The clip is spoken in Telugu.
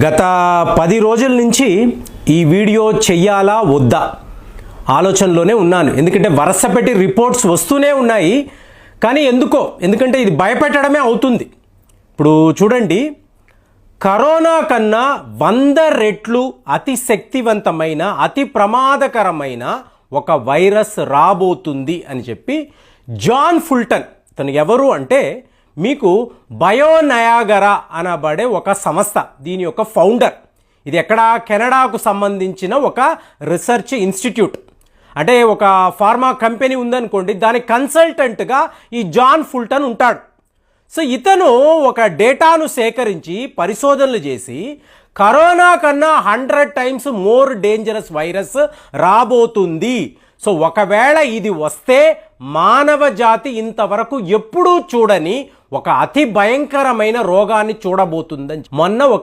గత 10 రోజుల నుంచి ఈ వీడియో చెయ్యాలా వద్దా ఆలోచనలోనే ఉన్నాను. ఎందుకంటే వరుస పెట్టి రిపోర్ట్స్ వస్తూనే ఉన్నాయి. కానీ ఎందుకంటే ఇది భయపెట్టడమే అవుతుంది. ఇప్పుడు చూడండి, కరోనా కన్నా 100 రెట్లు అతి శక్తివంతమైన అతి ప్రమాదకరమైన ఒక వైరస్ రాబోతుంది అని చెప్పి జాన్ ఫుల్టన్, తను ఎవరు అంటే మీకు బయోనయాగరా అనబడే ఒక సంస్థ, దీని యొక్క ఫౌండర్. ఇది ఎక్కడ, కెనడాకు సంబంధించిన ఒక రీసెర్చ్ ఇన్స్టిట్యూట్. అంటే ఒక ఫార్మా కంపెనీ ఉందనుకోండి, దాని కన్సల్టెంట్గా ఈ జాన్ ఫుల్టన్ ఉంటాడు. సో ఇతను ఒక డేటాను సేకరించి పరిశోధనలు చేసి కరోనా కన్నా 100 టైమ్స్ మోర్ డేంజరస్ వైరస్ రాబోతుంది. సో ఒకవేళ ఇది వస్తే మానవ జాతి ఇంతవరకు ఎప్పుడూ చూడని ఒక అతి భయంకరమైన రోగాన్ని చూడబోతుందని మొన్న